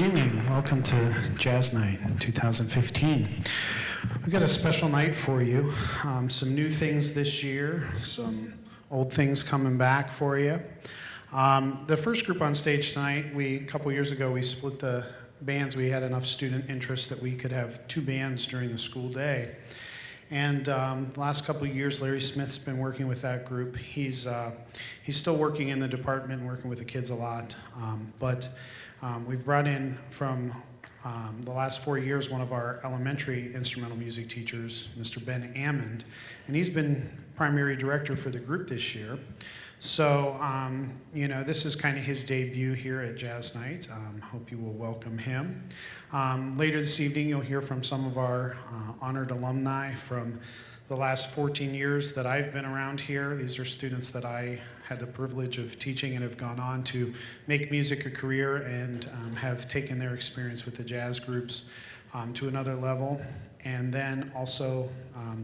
evening. Welcome to Jazz Night 2015. We've got a special night for you. Some new things this year, some old things coming back for you. The first group on stage tonight, a couple years ago, we split the bands. We had enough student interest that we could have two bands during the school day. And the last couple of years, Larry Smith's been working with that group. He's still working in the department and working with the kids a lot. But we've brought in from the last 4 years one of our elementary instrumental music teachers, Mr. Ben Ammond, and he's been primary director for the group this year. So, this is kind of his debut here at Jazz Night. Hope you will welcome him. Later this evening, you'll hear from some of our honored alumni from the last 14 years that I've been around here. These are students that I had the privilege of teaching and have gone on to make music a career and have taken their experience with the jazz groups to another level. And then also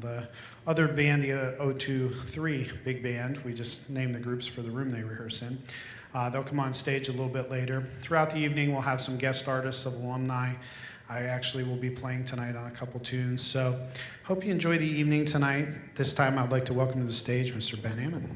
the other band, the 023 big band, we just named the groups for the room they rehearse in. They'll come on stage a little bit later. Throughout the evening, we'll have some guest artists of alumni. I actually will be playing tonight on a couple tunes. So hope you enjoy the evening tonight. This time I'd like to welcome to the stage Mr. Ben Ammond.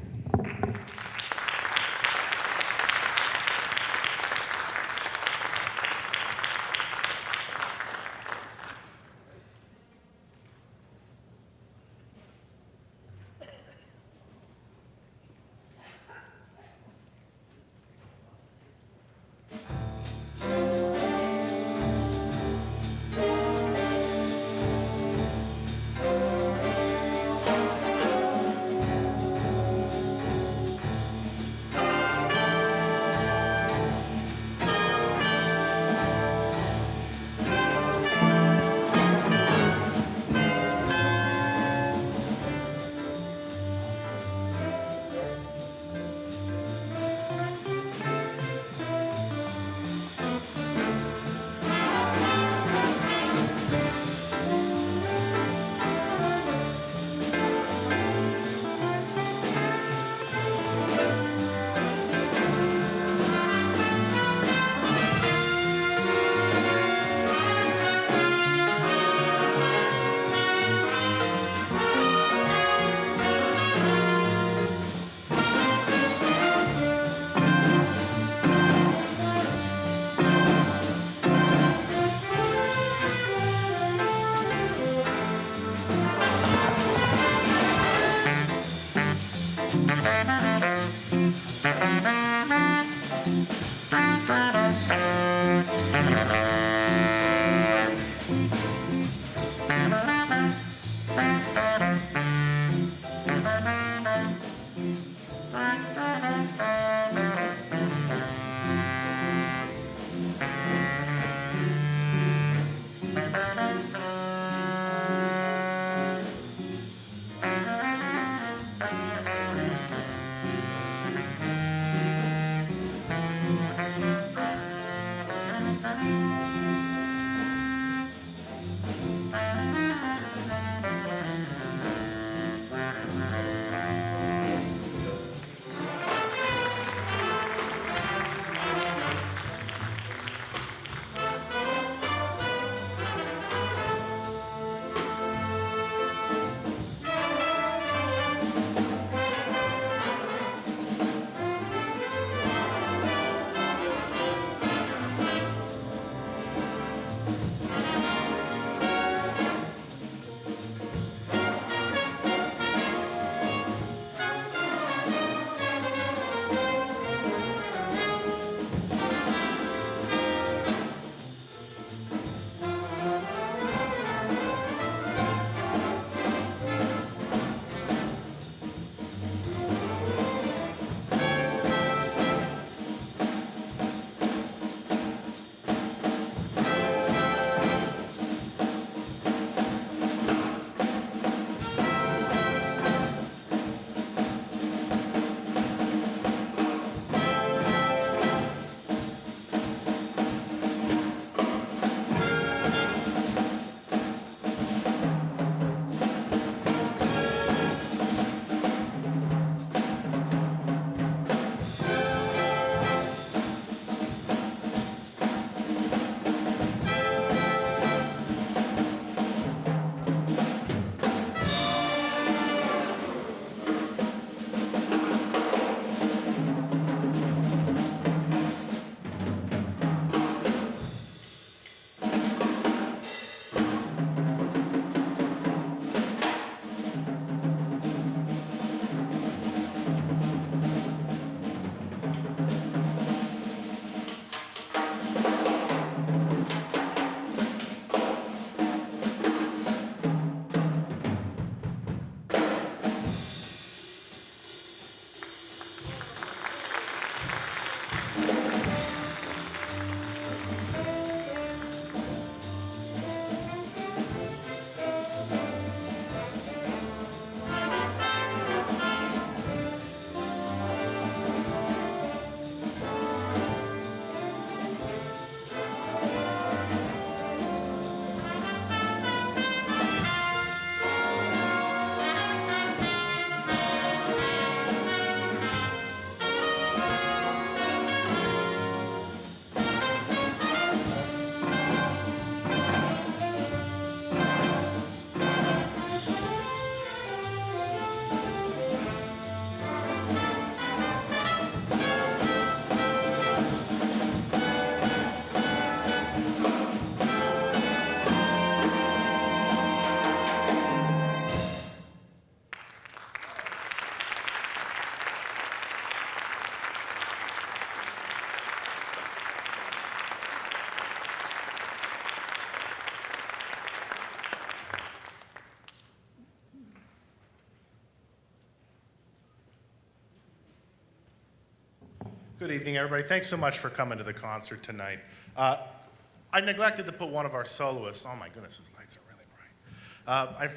Good evening, everybody. Thanks so much for coming to the concert tonight. I neglected to put one of our soloists. Oh my goodness, those lights are really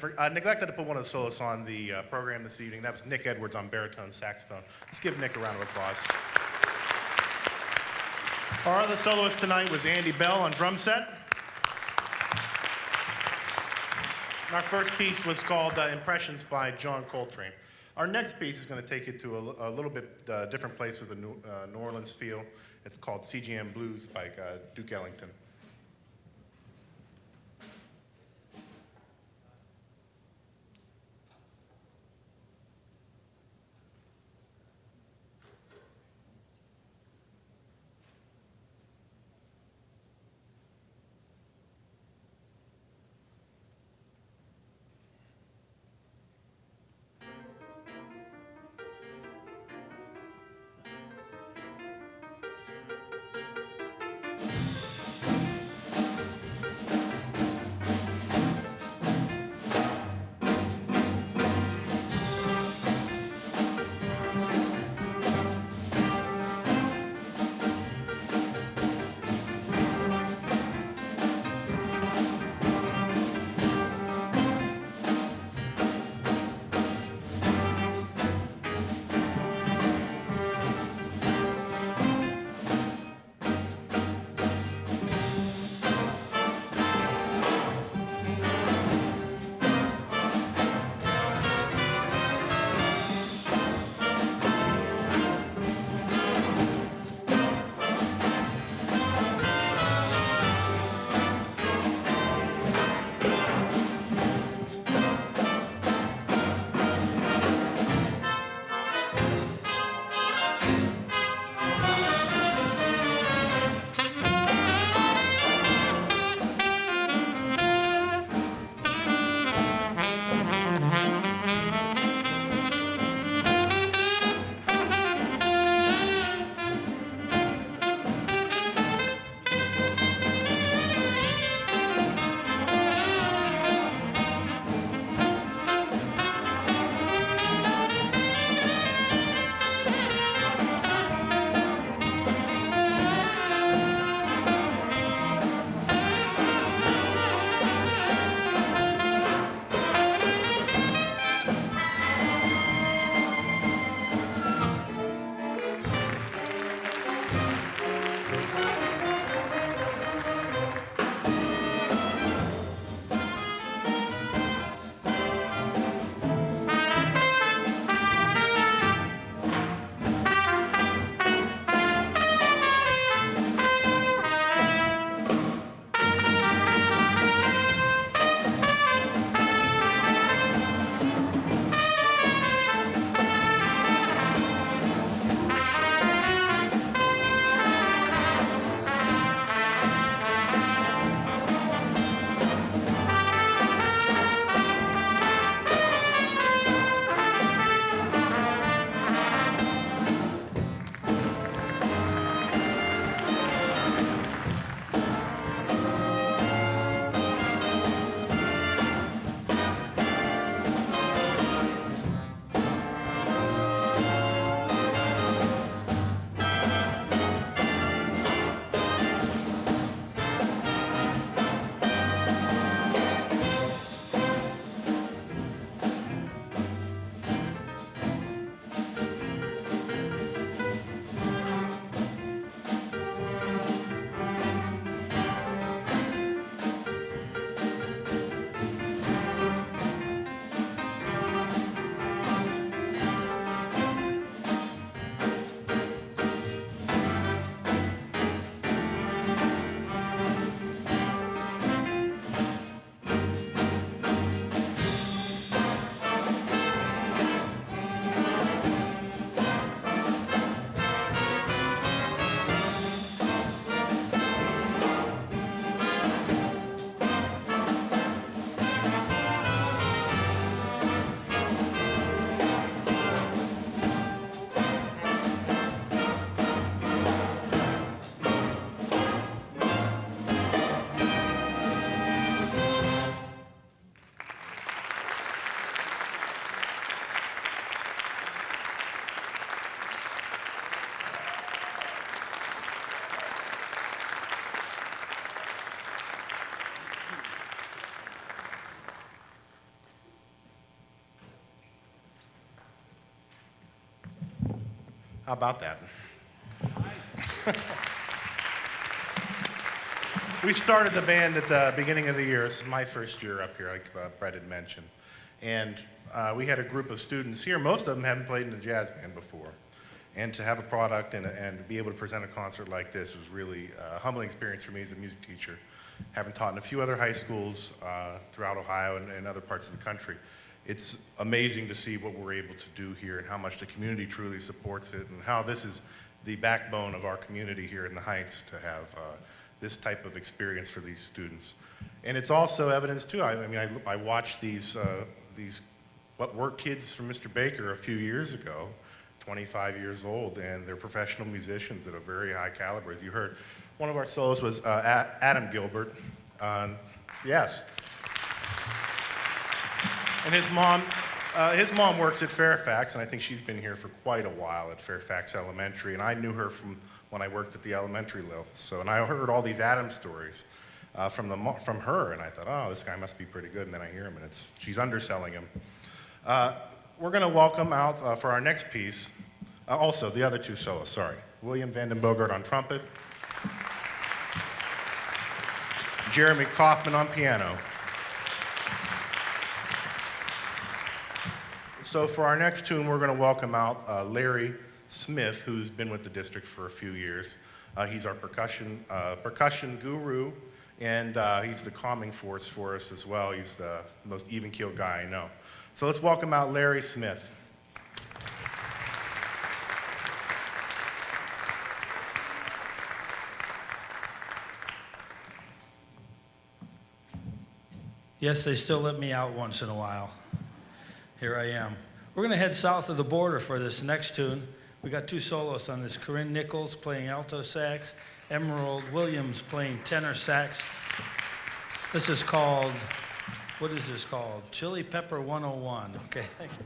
bright. I neglected to put one of the soloists on the program this evening. That was Nick Edwards on baritone saxophone. Let's give Nick a round of applause. Our other soloist tonight was Andy Bell on drum set. And our first piece was called Impressions by John Coltrane. Our next piece is going to take you to a little bit different place with the New Orleans feel. It's called CGM Blues by Duke Ellington. How about that? We started the band at the beginning of the year. This is my first year up here, like Brett had mentioned. And we had a group of students here. Most of them haven't played in a jazz band before. And to have a product and be able to present a concert like this was really a humbling experience for me as a music teacher. Having taught in a few other high schools throughout Ohio and other parts of the country. It's amazing to see what we're able to do here and how much the community truly supports it and how this is the backbone of our community here in the Heights to have this type of experience for these students. And it's also evidence too, I watched these what were kids from Mr. Baker a few years ago, 25 years old, and they're professional musicians at a very high caliber. As you heard, one of our soloists was Adam Gilbert. Yes. And his mom works at Fairfax, and I think she's been here for quite a while at Fairfax Elementary, and I knew her from when I worked at the elementary level. And I heard all these Adam stories from her, and I thought, oh, this guy must be pretty good, and then I hear him, and she's underselling him. We're going to welcome out for our next piece, also the other two soloists, sorry. William Vanden Bogart on trumpet, Jeremy Kaufman on piano. So for our next tune, we're going to welcome out Larry Smith, who's been with the district for a few years. He's our percussion guru, and he's the calming force for us as well. He's the most even-keeled guy I know. So let's welcome out Larry Smith. Yes, they still let me out once in a while. Here I am. We're going to head south of the border for this next tune. We got two soloists on this. Corinne Nichols playing alto sax, Emerald Williams playing tenor sax. This is called, what is this called? Chili Pepper 101. Okay, thank you.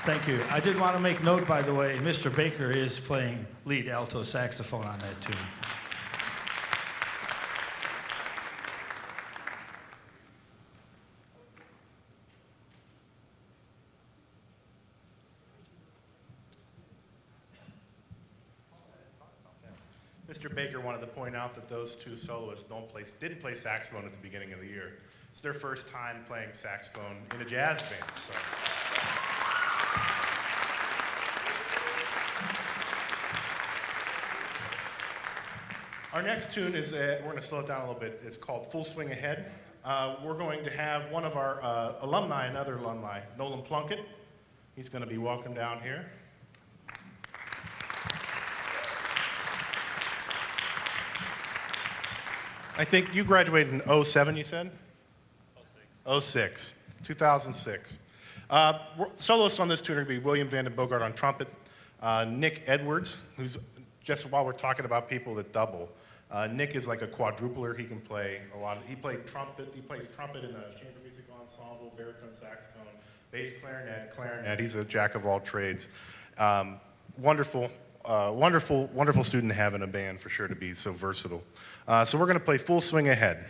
Thank you. I did want to make note, by the way, Mr. Baker is playing lead alto saxophone on that tune. Mr. Baker wanted to point out that those two soloists didn't play saxophone at the beginning of the year. It's their first time playing saxophone in a jazz band. So. Our next tune is, we're going to slow it down a little bit. It's called Full Swing Ahead. We're going to have one of our another alumni, Nolan Plunkett. He's going to be welcomed down here. I think you graduated in 07, you said? 06, 2006. Soloists on this tune are going to be William Vanden Bogart on trumpet, Nick Edwards, who's, just while we're talking about people that double, Nick is like a quadrupler. He can play a lot. He plays trumpet in a chamber music ensemble, baritone saxophone, bass clarinet. He's a jack of all trades. Wonderful student to have in a band, for sure, to be so versatile. So we're going to play Full Swing Ahead.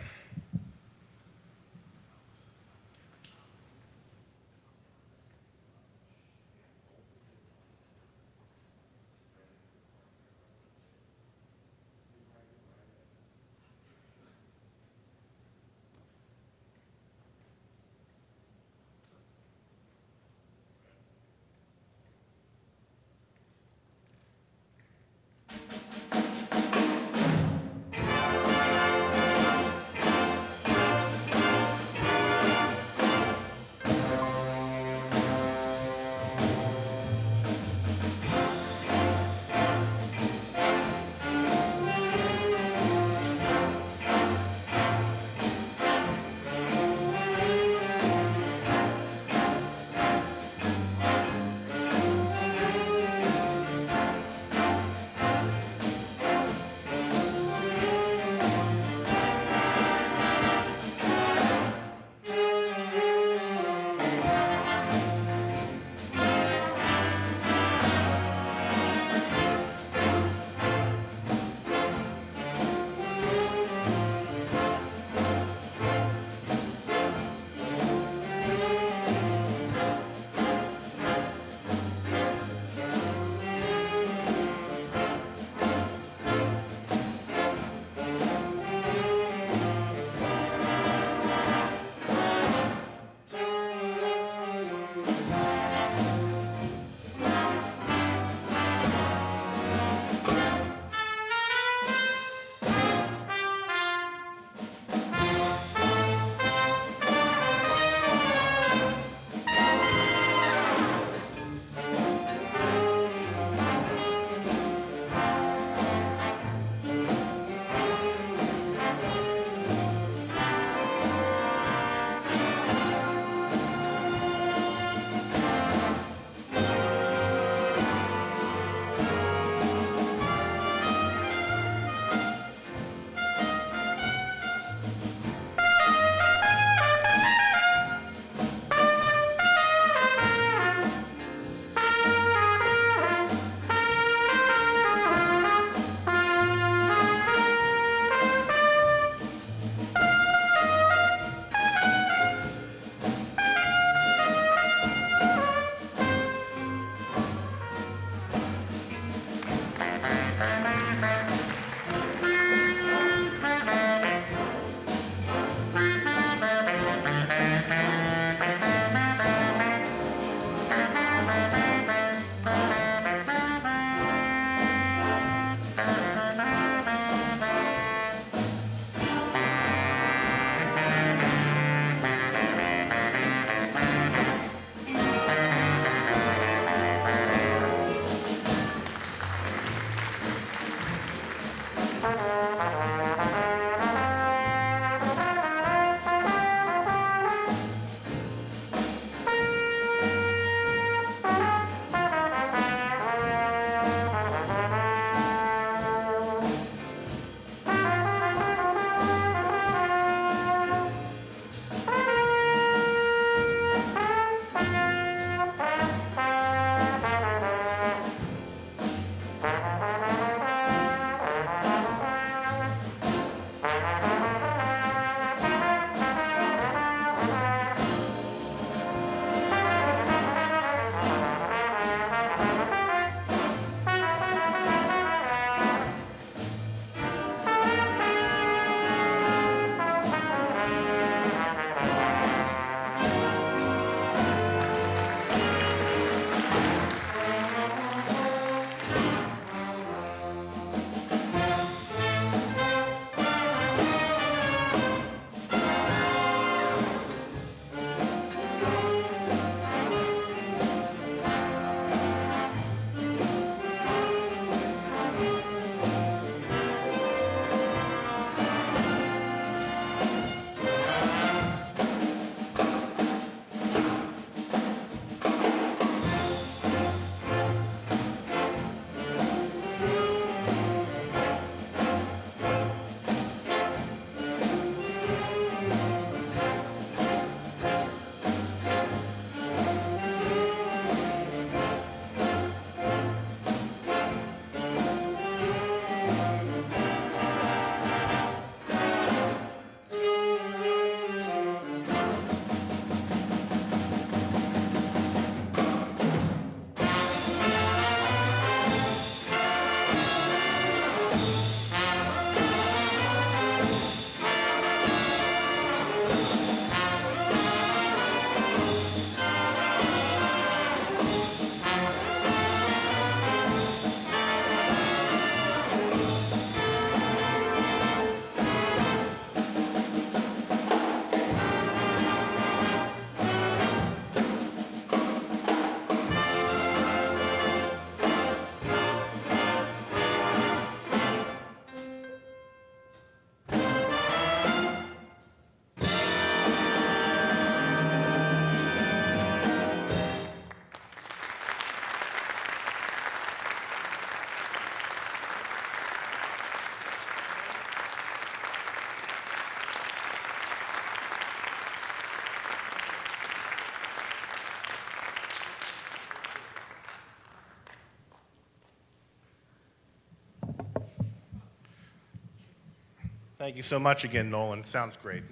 Thank you so much again, Nolan. Sounds great.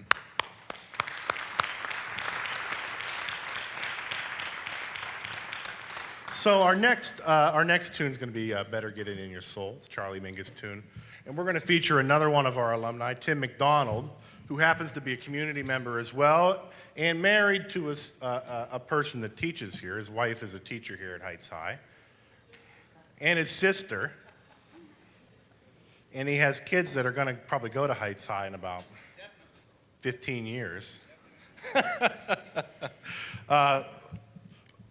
So our next tune is going to be "Better Get It in Your Soul." It's Charlie Mingus' tune, and we're going to feature another one of our alumni, Tim McDonald, who happens to be a community member as well, and married to a person that teaches here. His wife is a teacher here at Heights High, and his sister. And he has kids that are going to probably go to Heights High in about 15 years.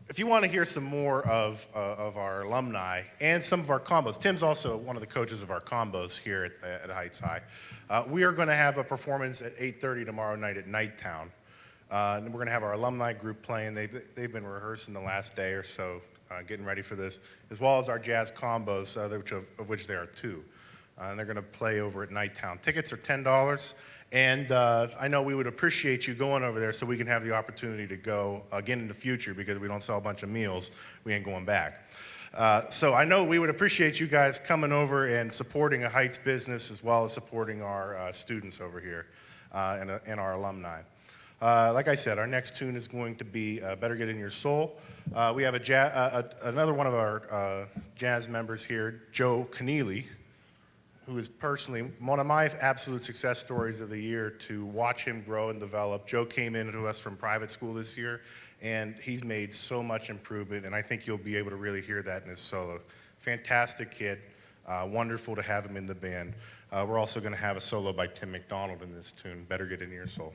If you want to hear some more of our alumni and some of our combos, Tim's also one of the coaches of our combos here at Heights High. We are going to have a performance at 8:30 tomorrow night at Nighttown. And we're going to have our alumni group playing. They've been rehearsing the last day or so, getting ready for this, as well as our jazz combos, of which there are two. And they're going to play over at Nighttown. Tickets are $10, and I know we would appreciate you going over there so we can have the opportunity to go again in the future, because we don't sell a bunch of meals, we ain't going back. So I know we would appreciate you guys coming over and supporting a Heights business, as well as supporting our students over here and our alumni. Like I said, our next tune is going to be "Better Get In Your Soul." We have another one of our jazz members here, Joe Keneally, who is personally one of my absolute success stories of the year, to watch him grow and develop. Joe came into us from private school this year, and he's made so much improvement, and I think you'll be able to really hear that in his solo. Fantastic kid, wonderful to have him in the band. We're also going to have a solo by Tim McDonald in this tune, "Better Get In Your Soul."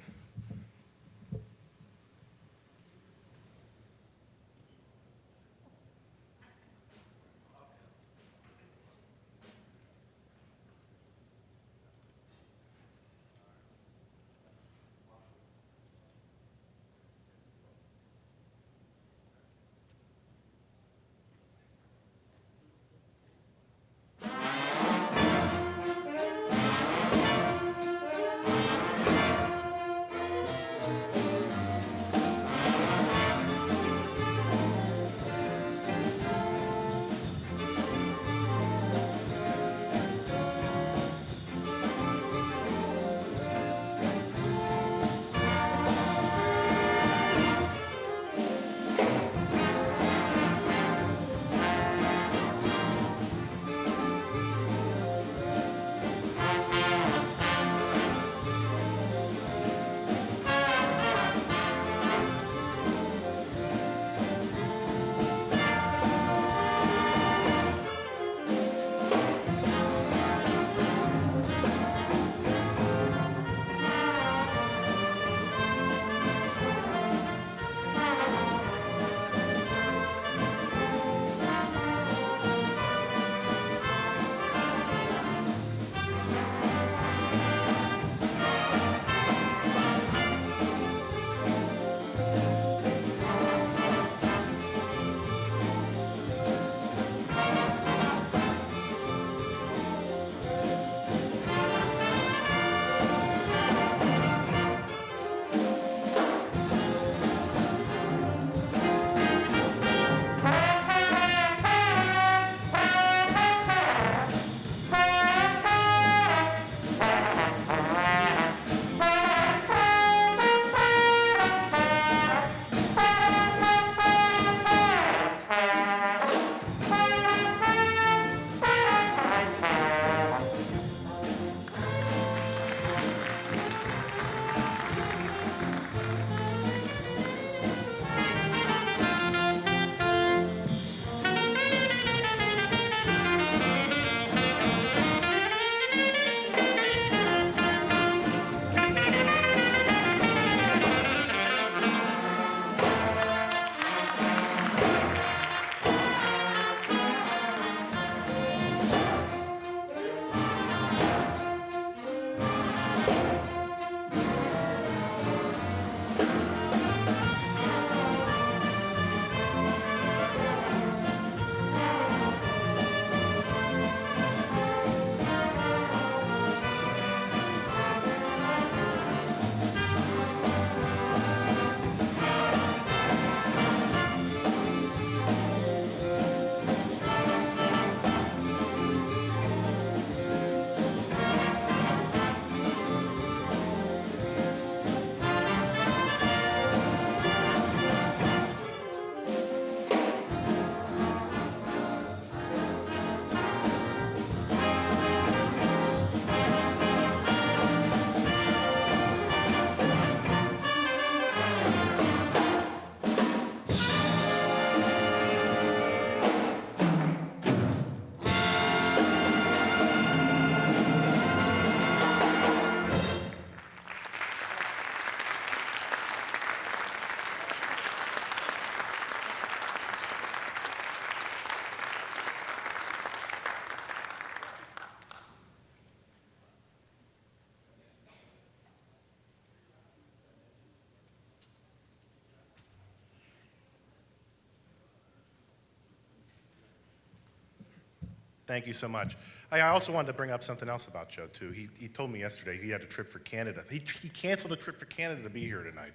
Thank you so much. I also wanted to bring up something else about Joe, too. He told me yesterday he had a trip for Canada. He canceled a trip for Canada to be here tonight.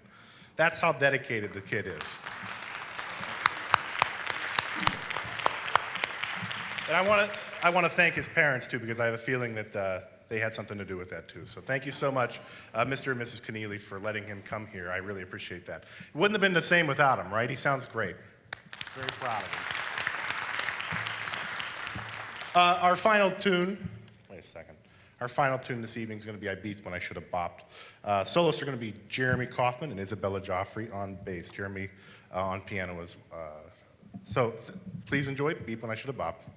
That's how dedicated the kid is. And I want to thank his parents, too, because I have a feeling that they had something to do with that, too. So thank you so much, Mr. and Mrs. Keneally, for letting him come here. I really appreciate that. It wouldn't have been the same without him, right? He sounds great. Very proud of him. Our final tune, wait a second. Our final tune this evening is going to be I Beat When I Should Have Bopped. Soloists are going to be Jeremy Kaufman and Isabella Joffrey on bass. Jeremy on piano is. Please enjoy Beat When I Should Have Bopped.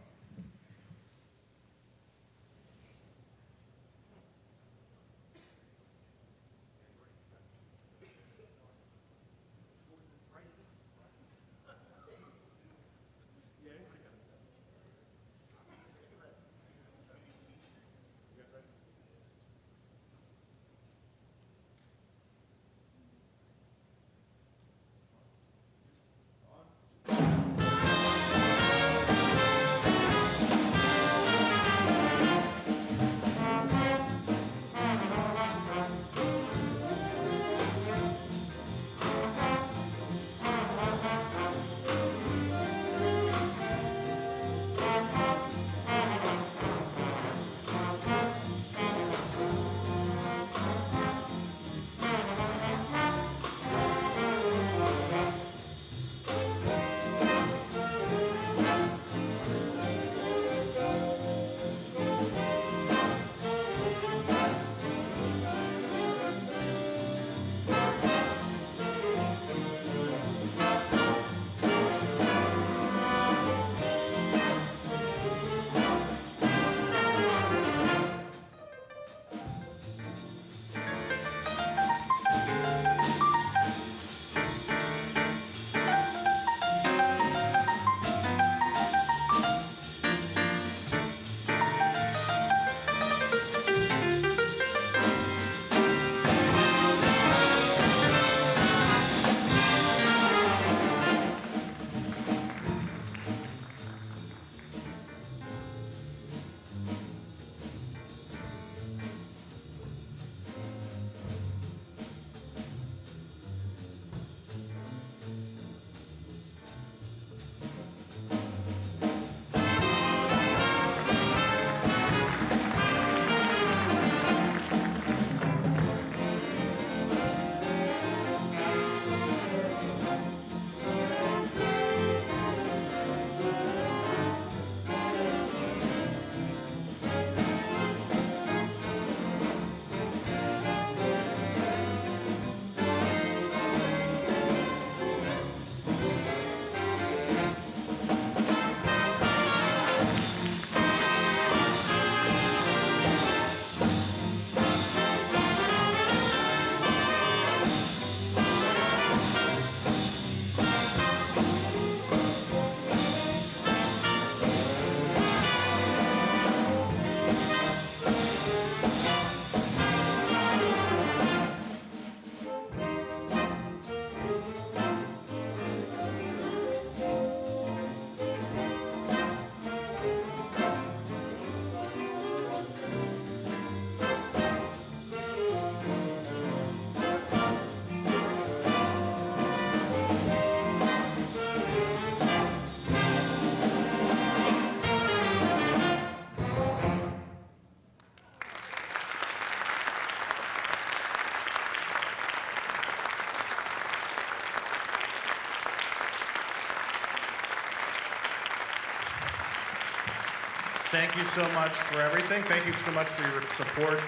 Thank you so much for everything. Thank you so much for your support.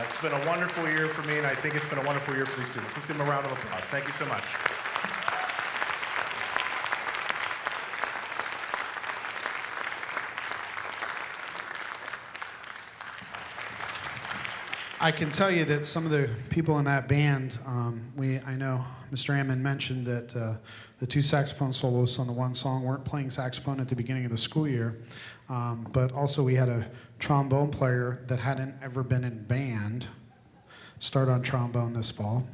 It's been a wonderful year for me, and I think it's been a wonderful year for these students. Let's give them a round of applause. Thank you so much. I can tell you that some of the people in that band, I know Mr. Ammon mentioned that the two saxophone soloists on the one song weren't playing saxophone at the beginning of the school year, but also we had a trombone player that hadn't ever been in band start on trombone this fall,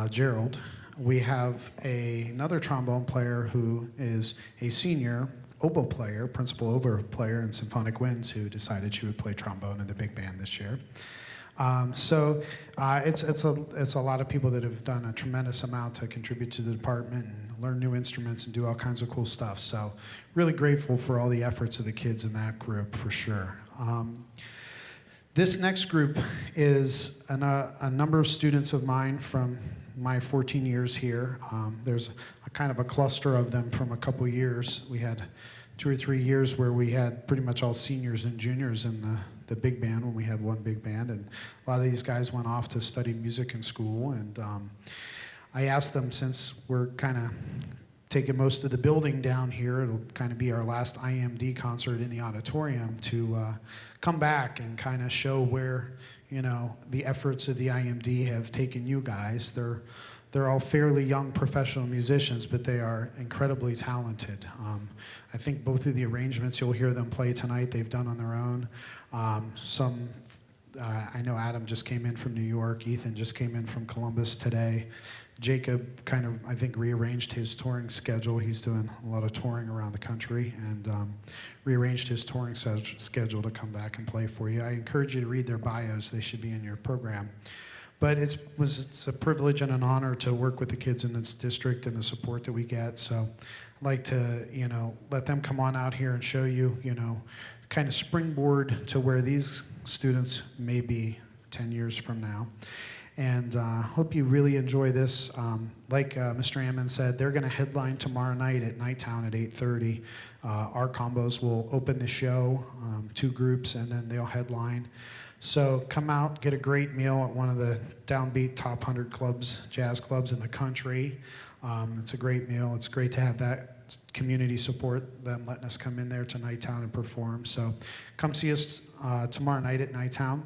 Gerald. We have another trombone player who is a senior, oboe player, principal oboe player in Symphonic Winds, who decided she would play trombone in the big band this year. It's a lot of people that have done a tremendous amount to contribute to the department and learn new instruments and do all kinds of cool stuff. So really grateful for all the efforts of the kids in that group, for sure. This next group is a number of students of mine from my 14 years here. There's a kind of a cluster of them from a couple years. We had 2 or 3 years where we had pretty much all seniors and juniors in the big band when we had one big band, and a lot of these guys went off to study music in school. And I asked them, since we're kind of taking most of the building down here, it'll kind of be our last IMD concert in the auditorium, to come back and kind of show where, you know, the efforts of the IMD have taken you guys. They're all fairly young professional musicians, but they are incredibly talented. I think both of the arrangements you'll hear them play tonight, they've done on their own. I know Adam just came in from New York. Ethan just came in from Columbus today. Jacob kind of, I think, rearranged his touring schedule. He's doing a lot of touring around the country, and rearranged his touring schedule to come back and play for you. I encourage you to read their bios. They should be in your program. But it's a privilege and an honor to work with the kids in this district and the support that we get. So I'd like to, you know, let them come on out here and show you, you know, kind of springboard to where these students may be 10 years from now. And hope you really enjoy this. Like Mr. Ammon said, they're going to headline tomorrow night at Nighttown at 8:30. Our combos will open the show, 2 groups, and then they'll headline. So come out, get a great meal at one of the downbeat top 100 clubs, jazz clubs in the country. It's a great meal. It's great to have that community support, them letting us come in there to Nighttown and perform. So come see us tomorrow night at Nighttown.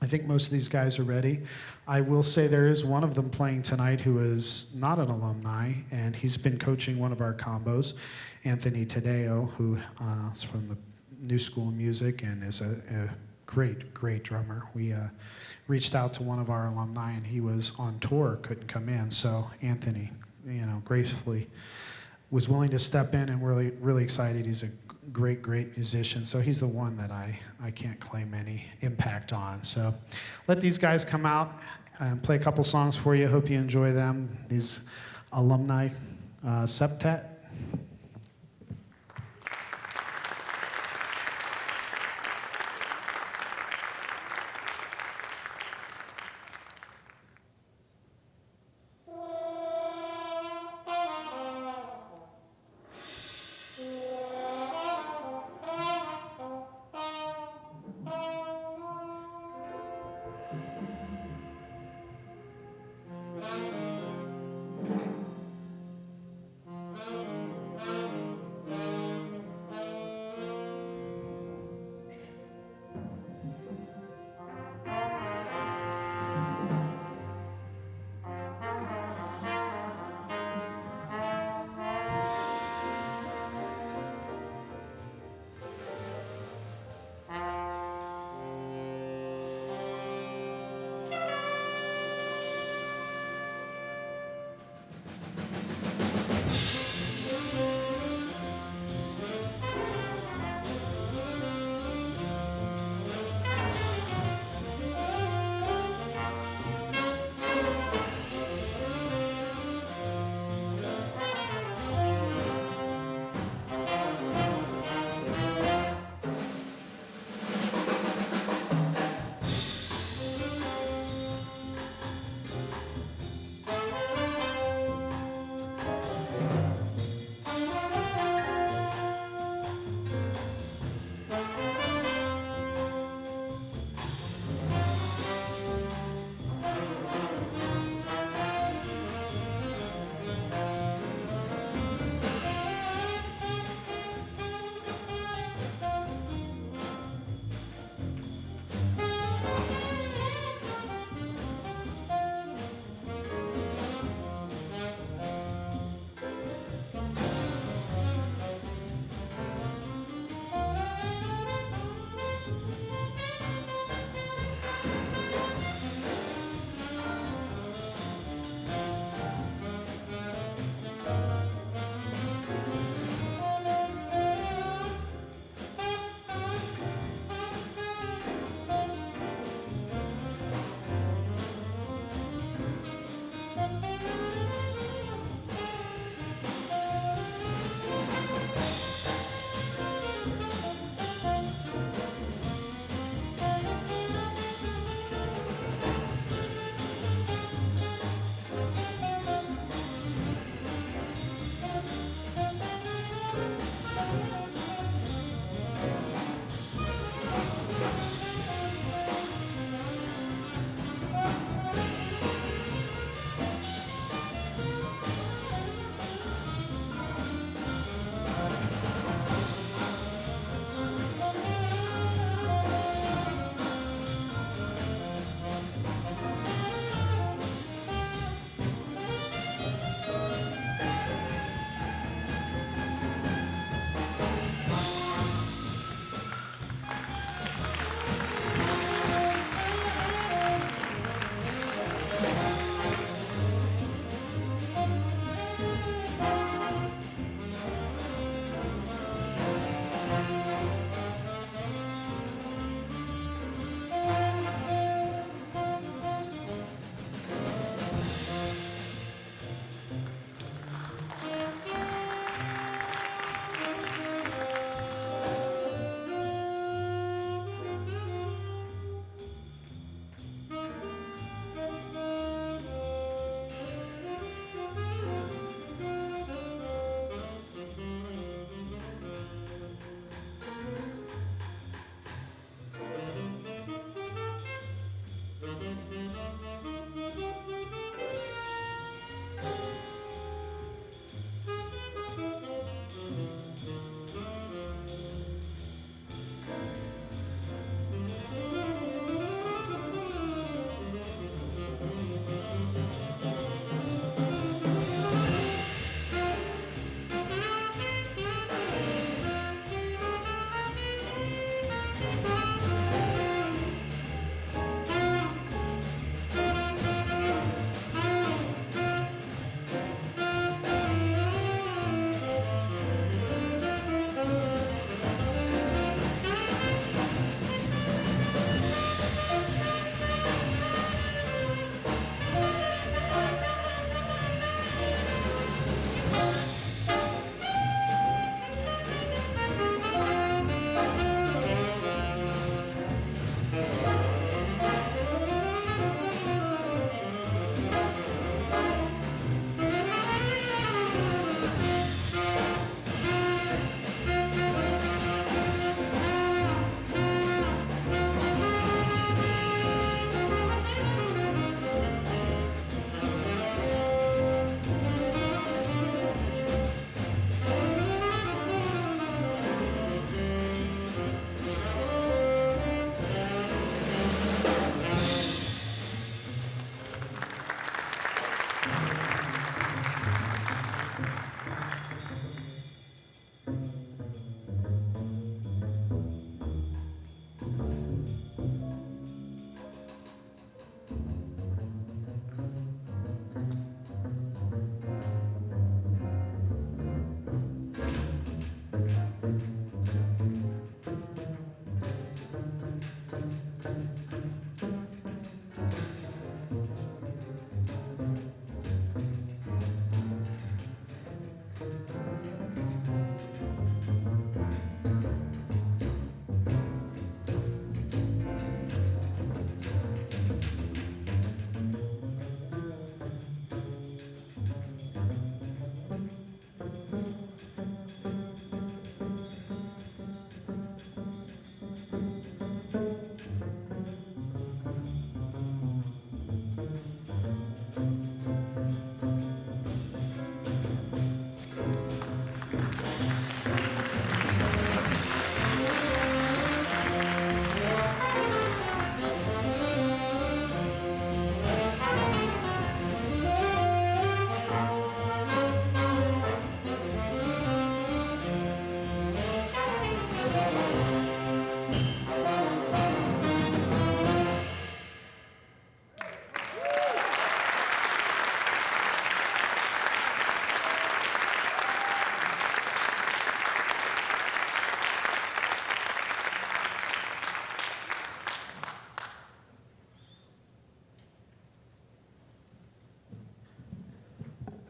I think most of these guys are ready. I will say there is one of them playing tonight who is not an alumni, and he's been coaching one of our combos, Anthony Tadeo, who is from the New School of Music and is a great drummer. We reached out to one of our alumni, and he was on tour, couldn't come in. So Anthony, you know, gracefully was willing to step in, and really excited. He's a great musician. So he's the one that I can't claim any impact on. So let these guys come out and play a couple songs for you. Hope you enjoy them. These alumni septet.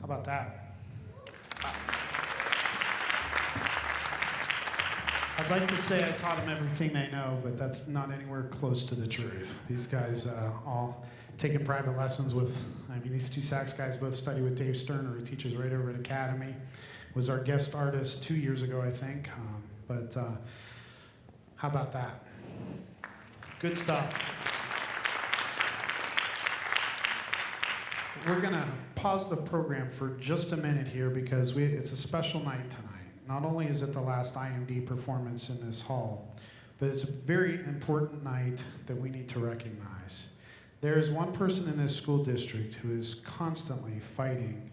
How about that? I'd like to say I taught them everything they know, but that's not anywhere close to the truth. These guys all taking private lessons with, these two sax guys both study with Dave Sterner, who teaches right over at Academy. Was our guest artist 2 years ago, I think. But how about that? Good stuff. We're going to pause the program for just a minute here because it's a special night tonight. Not only is it the last IMD performance in this hall, but it's a very important night that we need to recognize. There is one person in this school district who is constantly fighting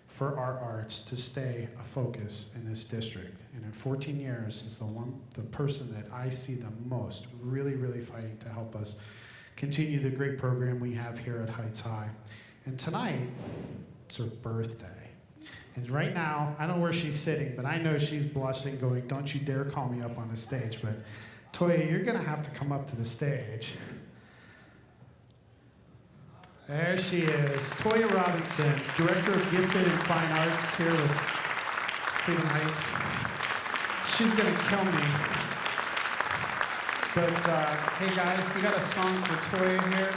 for our arts to stay a focus in this district. And in 14 years is the person that I see the most really, really fighting to help us continue the great program we have here at Heights High. And tonight, it's her birthday. And right now, I don't know where she's sitting, but I know she's blushing, going, don't you dare call me up on the stage. But Toya, you're gonna have to come up to the stage. There she is, Toya Robinson, Director of Gifted and Fine Arts here with Cleveland Heights. She's gonna kill me. But hey guys, you got a song for Toya here?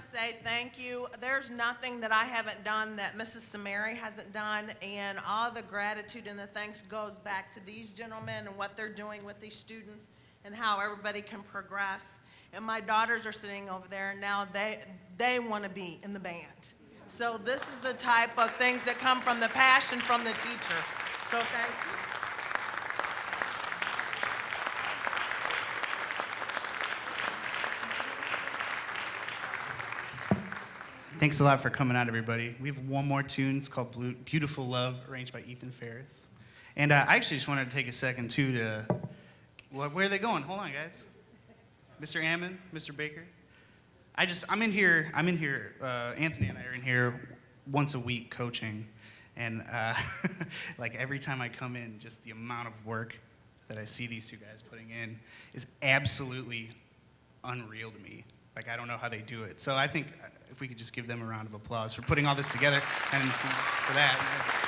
Say thank you. There's nothing that I haven't done that Mrs. Samari hasn't done, and all the gratitude and the thanks goes back to these gentlemen and what they're doing with these students and how everybody can progress. And my daughters are sitting over there, and now they want to be in the band. So this is the type of things that come from the passion from the teachers. So thank you. Thanks a lot for coming out, everybody. We have one more tune. It's called Beautiful Love, arranged by Ethan Ferris. And I actually just wanted to take a second, too, to... Where are they going? Hold on, guys. Mr. Ammon, Mr. Baker. I'm in here, Anthony and I are in here once a week coaching. And like every time I come in, just the amount of work that I see these two guys putting in is absolutely unreal to me. Like, I don't know how they do it. So I think if we could just give them a round of applause for putting all this together and for that.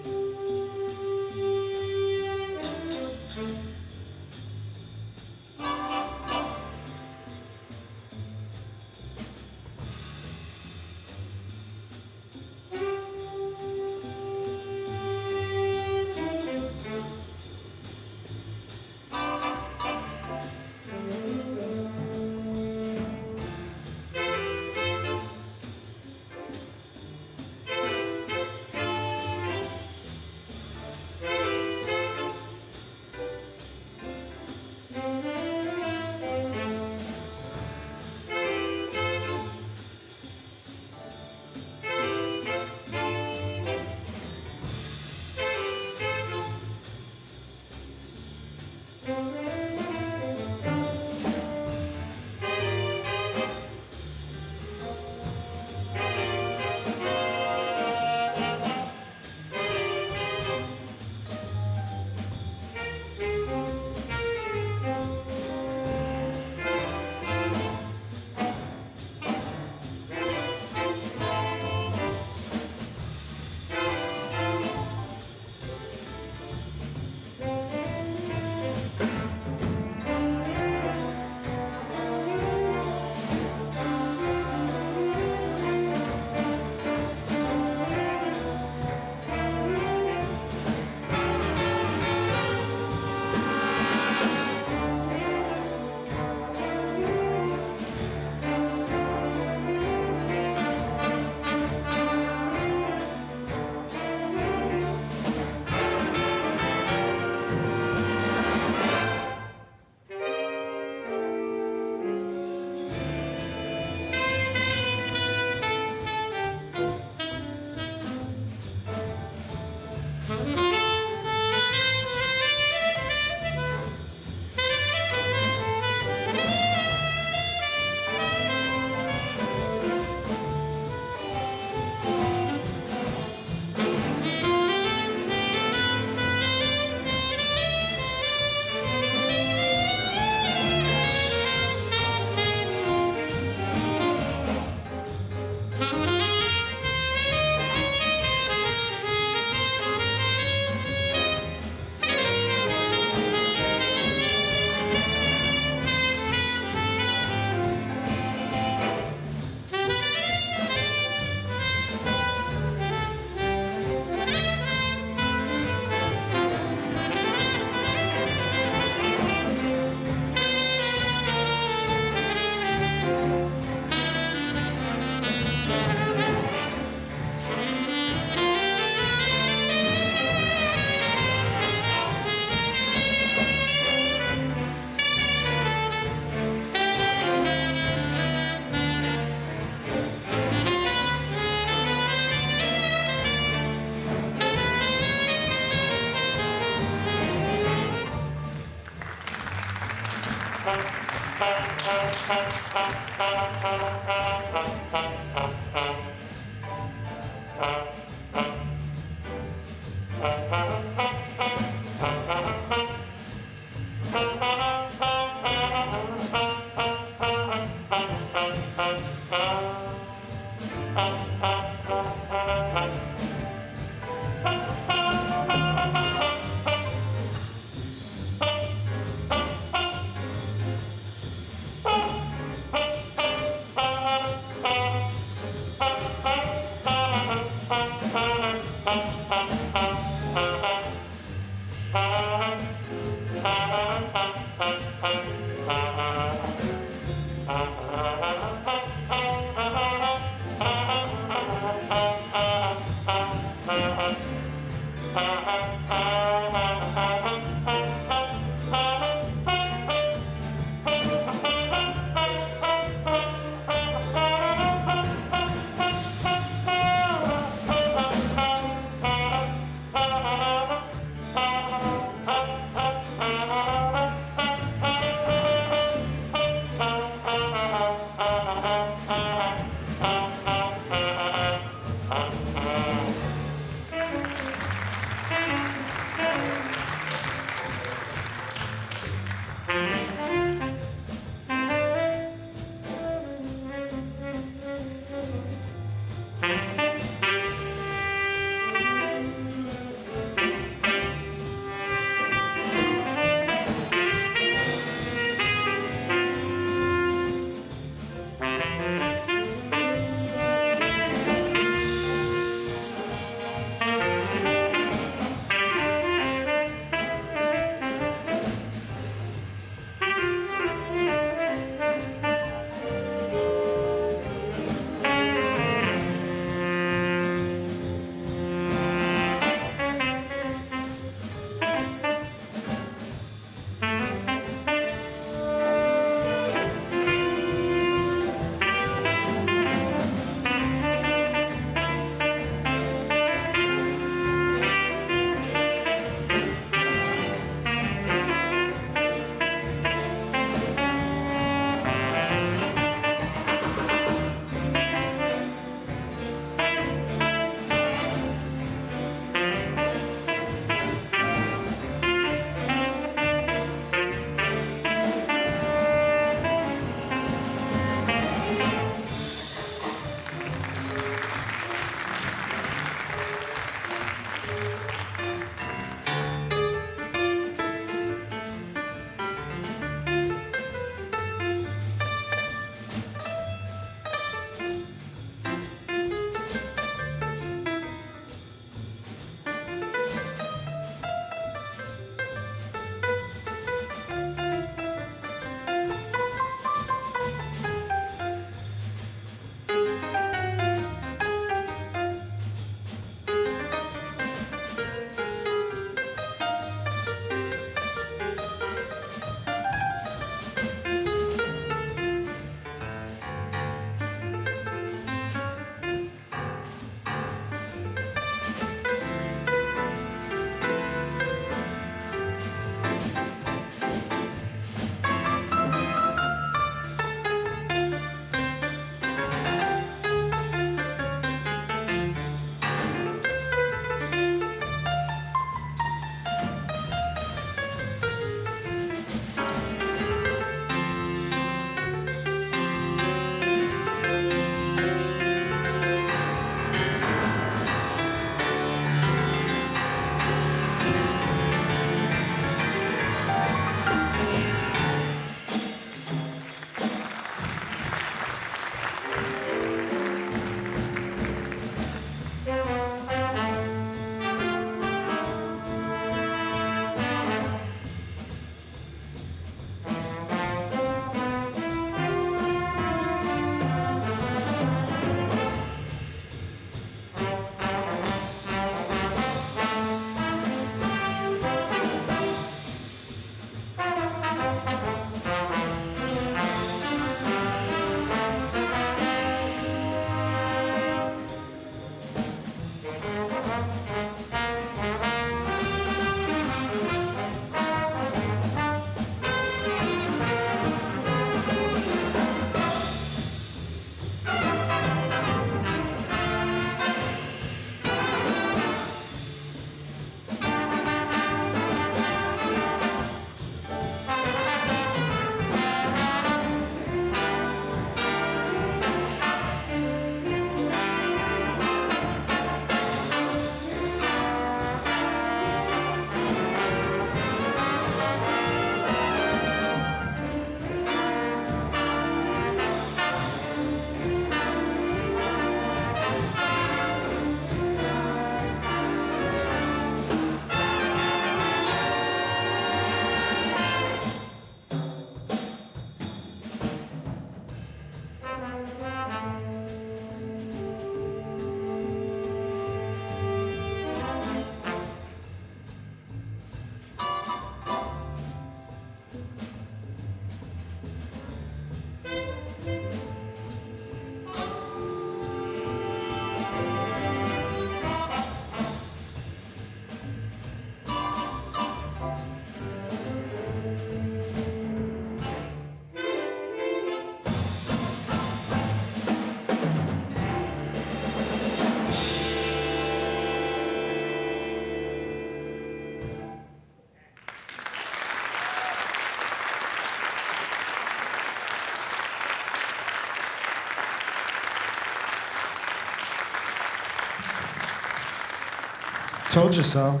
Told you so.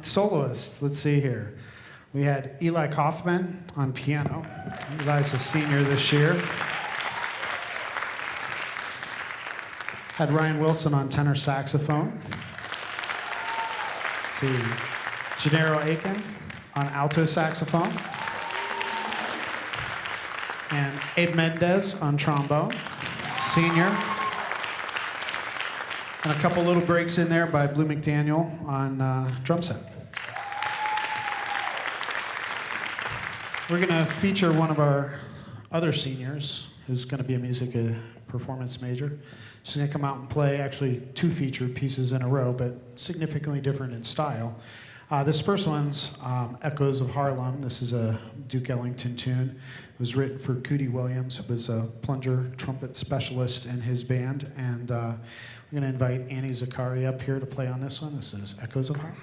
Soloist, let's see here. We had Eli Kaufman on piano. Eli's a senior this year. Had Ryan Wilson on tenor saxophone. Let's see, Gennaro Aiken on alto saxophone. And Abe Mendez on trombone, senior. And a couple little breaks in there by Blue McDaniel on drum set. We're going to feature one of our other seniors who's going to be a music performance major. She's going to come out and play actually 2 featured pieces in a row, but significantly different in style. This first one's Echoes of Harlem. This is a Duke Ellington tune. It was written for Cootie Williams, who was a plunger trumpet specialist in his band. And we're going to invite Annie Zakari up here to play on this one. This is Echoes of Harlem.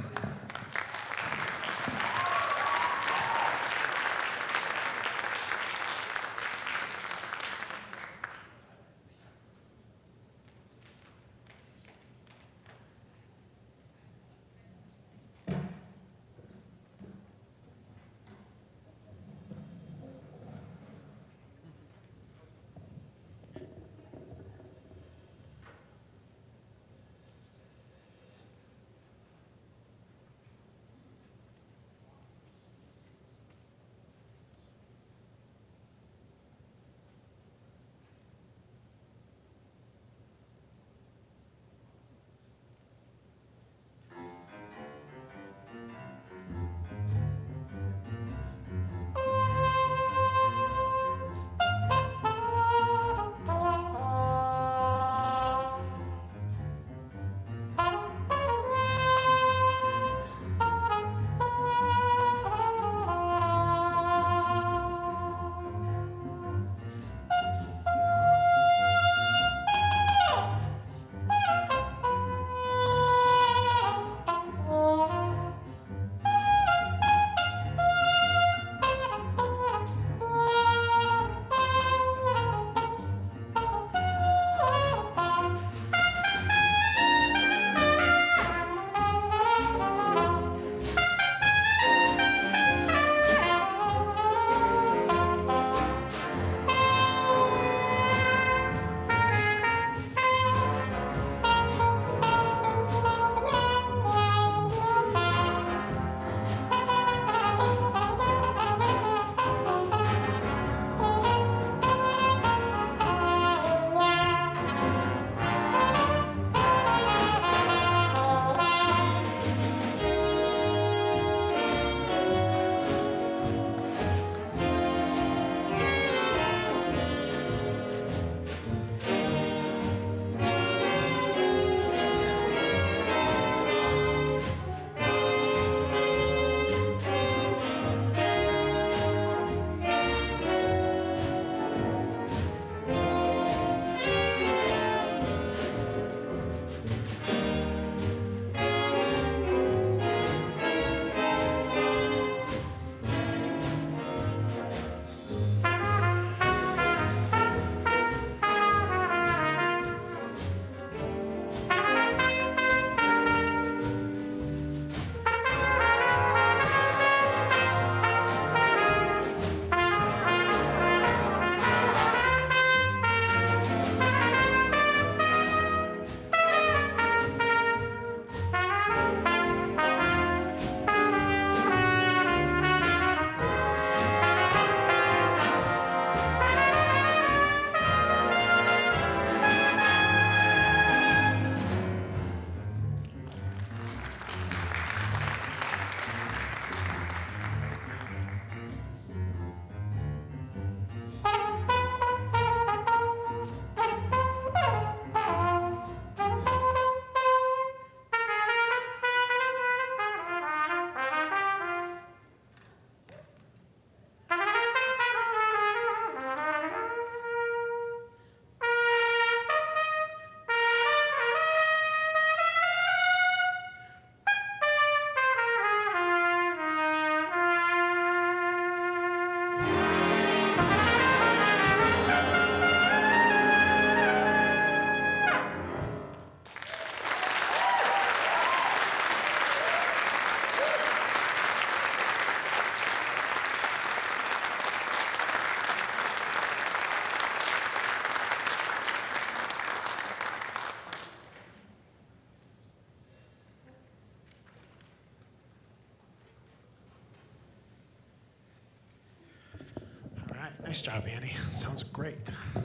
Nice job, Annie. Sounds great. I've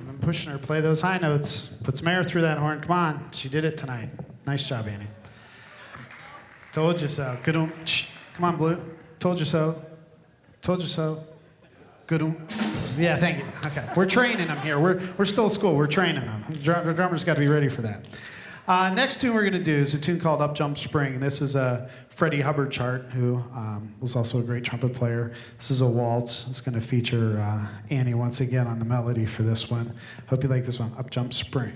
been pushing her to play those high notes. Put some air through that horn. Come on. She did it tonight. Nice job, Annie. Told you so. Good. Come on, Blue. Told you so. Told you so. Good. Yeah, thank you. Okay. We're training them here. We're still at school. We're training them. The drummer's got to be ready for that. Next tune we're going to do is a tune called Up Jump Spring. This is a Freddie Hubbard chart, who was also a great trumpet player. This is a waltz. It's going to feature Annie once again on the melody for this one. Hope you like this one, Up Jump Spring.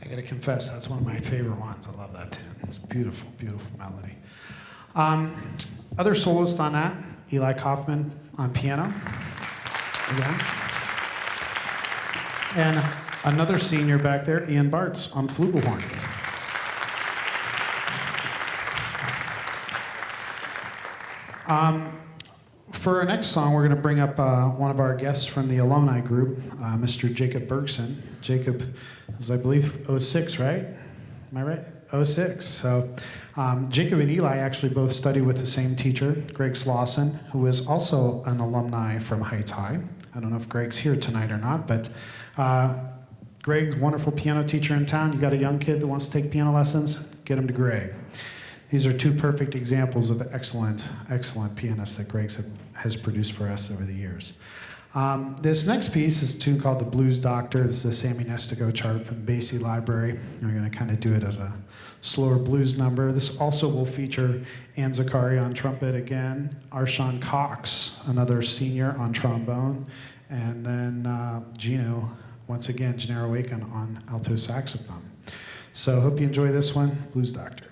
I gotta confess, that's one of my favorite ones. I love that tune. It's a beautiful, beautiful melody. Other soloists on that, Eli Kaufman on piano, again. And another senior back there, Ian Bartz on flugelhorn. For our next song, we're going to bring up one of our guests from the alumni group, Mr. Jacob Bergson. Jacob is, I believe, '06, right? Am I right? '06. So Jacob and Eli actually both studied with the same teacher, Greg Slauson, who is also an alumni from Heights High. I don't know if Greg's here tonight or not, but Greg's a wonderful piano teacher in town. You got a young kid that wants to take piano lessons? Get him to Greg. These are two perfect examples of excellent, excellent pianists that Greg has produced for us over the years. This next piece is a tune called The Blues Doctor. This is a Sammy Nestico chart from the Basie Library. We're going to kind of do it as a slower blues number. This also will feature Ann Zakari on trumpet again, Arshawn Cox, another senior, on trombone, and then Gino, once again, Gennaro Aiken on alto saxophone. So hope you enjoy this one, Blues Doctor.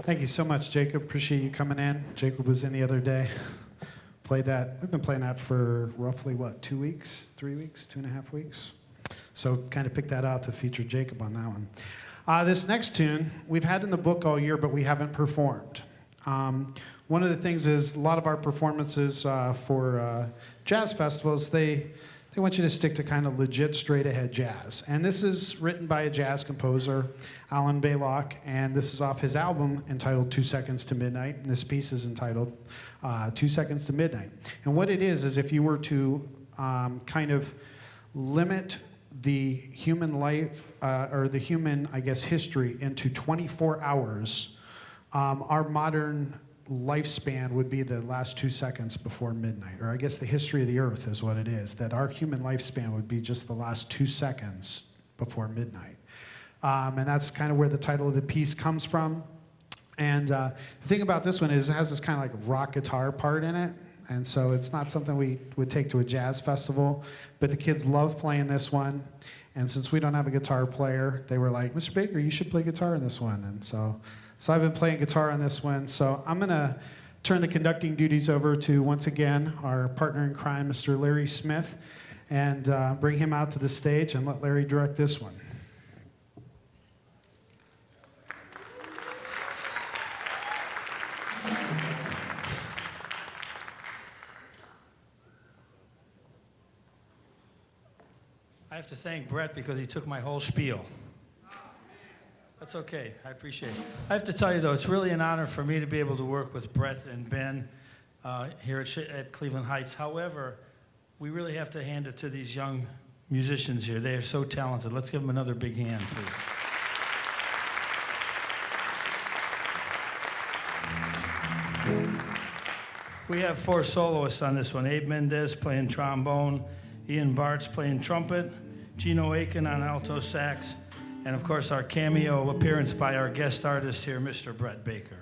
Thank you so much, Jacob. Appreciate you coming in. Jacob was in the other day. Played that. We've been playing that for roughly, what, 2 weeks, 3 weeks, 2.5 weeks? So kind of picked that out to feature Jacob on that one. This next tune, we've had in the book all year, but we haven't performed. One of the things is a lot of our performances for jazz festivals, they want you to stick to kind of legit straight-ahead jazz. And this is written by a jazz composer, Alan Baylock, and this is off his album entitled 2 Seconds to Midnight. And this piece is entitled 2 Seconds to Midnight. And what it is if you were to kind of limit the human life, or the human, I guess, history into 24 hours, our modern lifespan would be the last 2 seconds before midnight, or I guess the history of the earth is what it is, that our human lifespan would be just the last 2 seconds before midnight. And that's kind of where the title of the piece comes from. And the thing about this one is it has this kind of like rock guitar part in it, and so it's not something we would take to a jazz festival, but the kids love playing this one. And since we don't have a guitar player, they were like, Mr. Baker, you should play guitar in this one. And so I've been playing guitar on this one. So I'm going to turn the conducting duties over to, once again, our partner in crime, Mr. Larry Smith, and bring him out to the stage and let Larry direct this one. I have to thank Brett because he took my whole spiel. That's okay. I appreciate it. I have to tell you, though, it's really an honor for me to be able to work with Brett and Ben here at Cleveland Heights. However, we really have to hand it to these young musicians here. They are so talented. Let's give them another big hand, please. We have 4 soloists on this one. Abe Mendez playing trombone, Ian Bartz playing trumpet, Gino Aiken on alto sax, and of course our cameo appearance by our guest artist here, Mr. Brett Baker.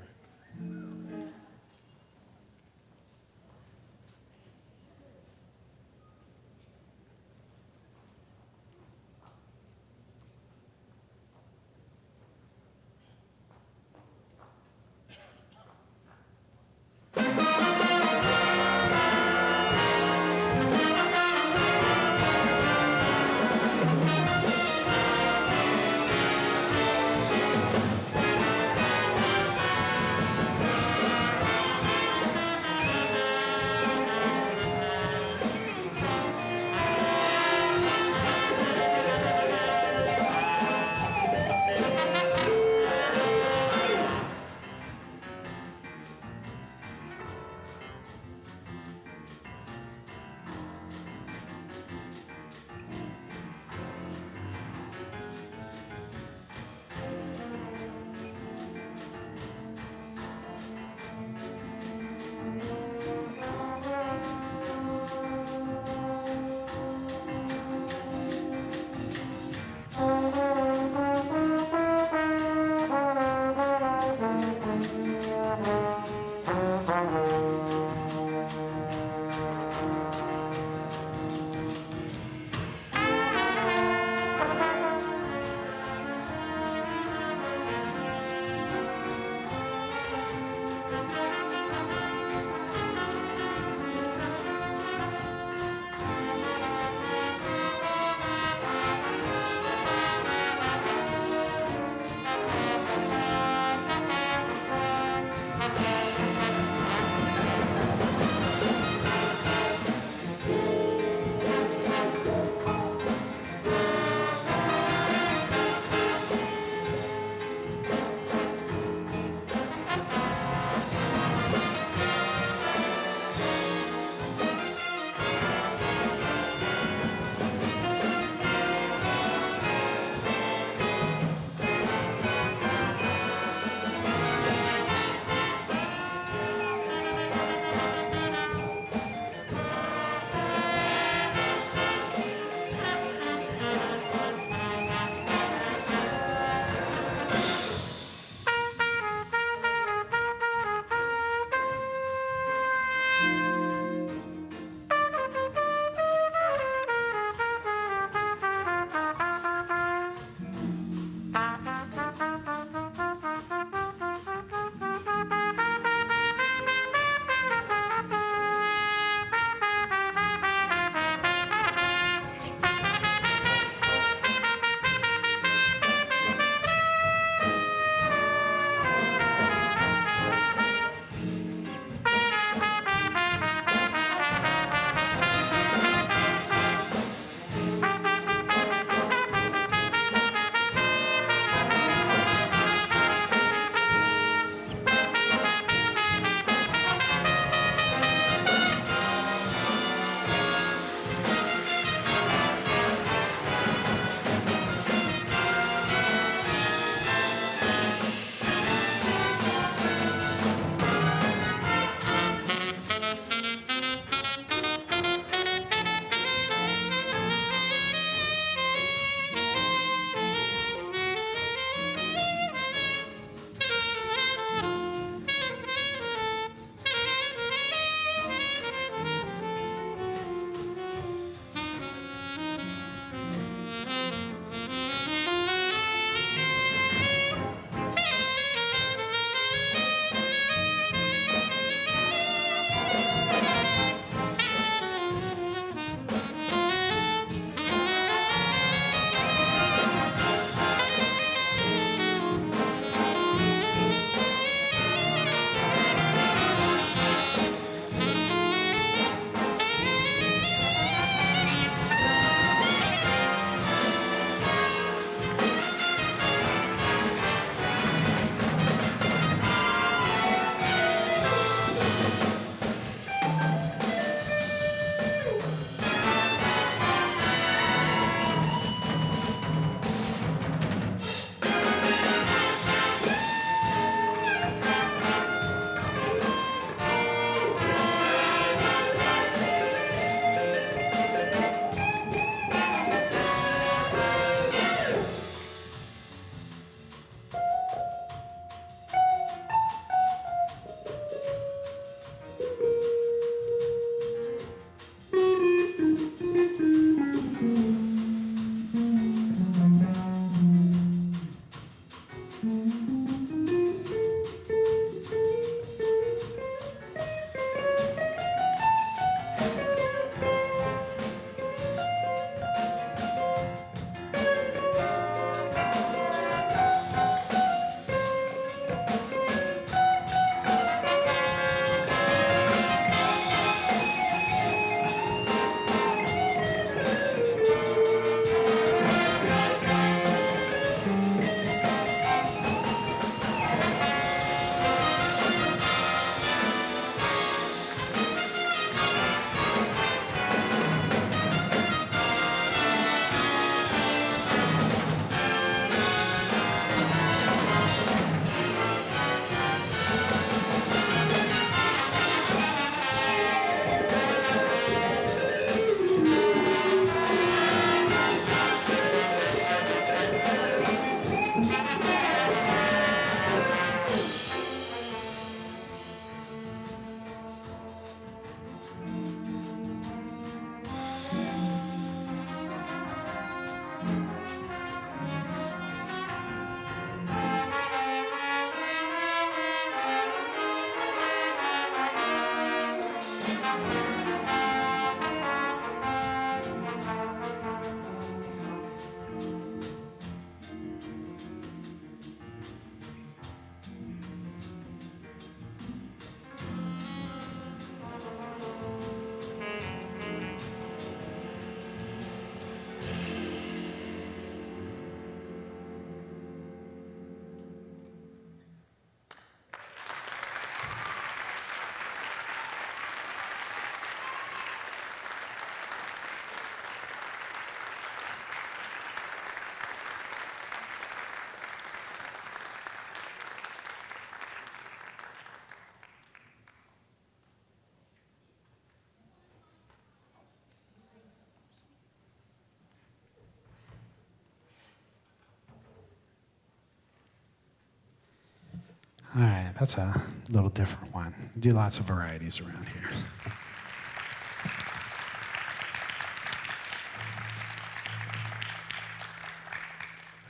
All right, that's a little different one. Do lots of varieties around here.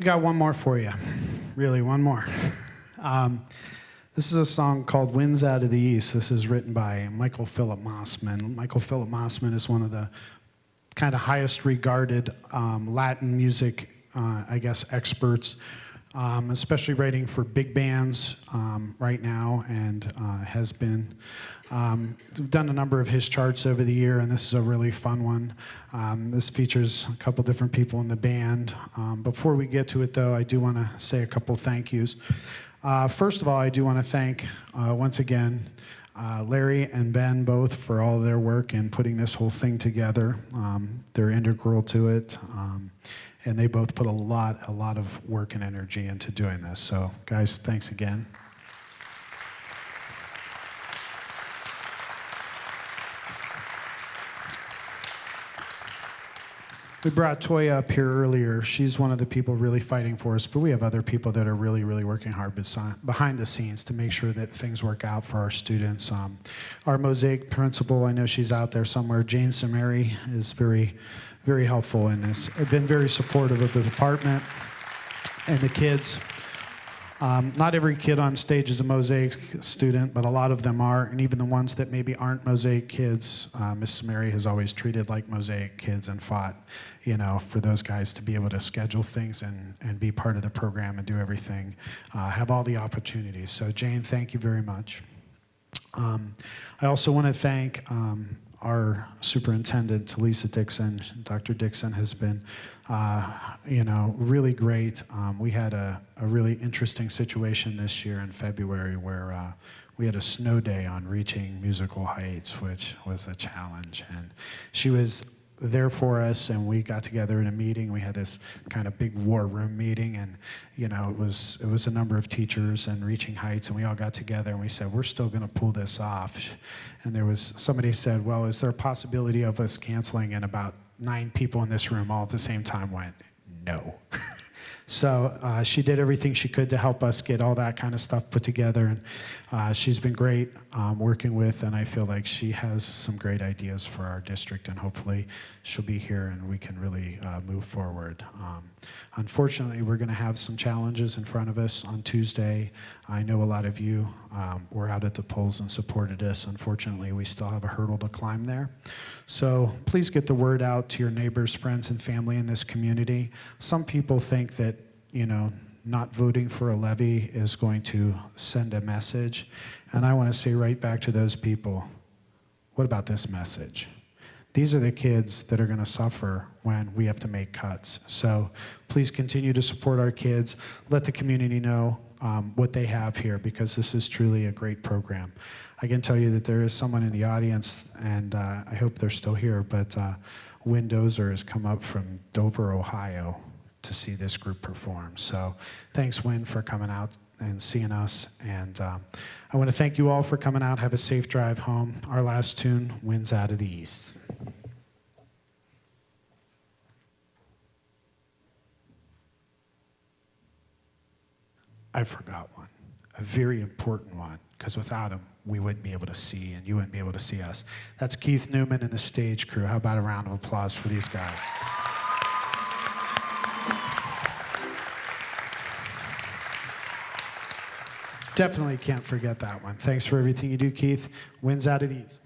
We got one more for you. Really, one more. This is a song called Winds Out of the East. This is written by Michael Philip Mossman. Michael Philip Mossman is one of the kind of highest regarded Latin music, experts, especially writing for big bands right now, and has been. We've done a number of his charts over the year, and this is a really fun one. This features a couple different people in the band. Before we get to it, though, I do want to say a couple thank yous. First of all, I do want to thank, once again, Larry and Ben both for all their work in putting this whole thing together. They're integral to it, and they both put a lot of work and energy into doing this. So, guys, thanks again. We brought Toya up here earlier. She's one of the people really fighting for us, but we have other people that are really working hard behind the scenes to make sure that things work out for our students. Our Mosaic principal, I know she's out there somewhere, Jane Samari, is very helpful and has been very supportive of the department and the kids. Not every kid on stage is a Mosaic student, but a lot of them are, and even the ones that maybe aren't Mosaic kids, Miss Mary has always treated like Mosaic kids and fought, for those guys to be able to schedule things and be part of the program and do everything, have all the opportunities. So Jane, thank you very much. I also want to thank our superintendent, Lisa Dixon. Dr. Dixon has been, really great. We had a really interesting situation this year in February where we had a snow day on reaching musical heights, which was a challenge. And she was there for us, and we got together in a meeting. We had this kind of big war room meeting, and it was a number of teachers and reaching heights, and we all got together and we said, we're still going to pull this off. And there was somebody said, well, is there a possibility of us canceling? And about 9 people in this room all at the same time went, no. So she did everything she could to help us get all that kind of stuff put together, and she's been great working with, and I feel like she has some great ideas for our district, and hopefully she'll be here and we can really move forward. Unfortunately, we're going to have some challenges in front of us on Tuesday. I know a lot of you were out at the polls and supported us. Unfortunately, we still have a hurdle to climb there. So please get the word out to your neighbors, friends, and family in this community. Some people think that, not voting for a levy is going to send a message. And I want to say right back to those people, what about this message? These are the kids that are going to suffer when we have to make cuts. So please continue to support our kids. Let the community know what they have here, because this is truly a great program. I can tell you that there is someone in the audience, and I hope they're still here, but Win Dozer has come up from Dover, Ohio to see this group perform. So thanks, Win, for coming out and seeing us. And I want to thank you all for coming out. Have a safe drive home. Our last tune, Winds Out of the East. I forgot one, a very important one, because without him, we wouldn't be able to see, and you wouldn't be able to see us. That's Keith Newman and the stage crew. How about a round of applause for these guys? Definitely can't forget that one. Thanks for everything you do, Keith. Winds Out of the East.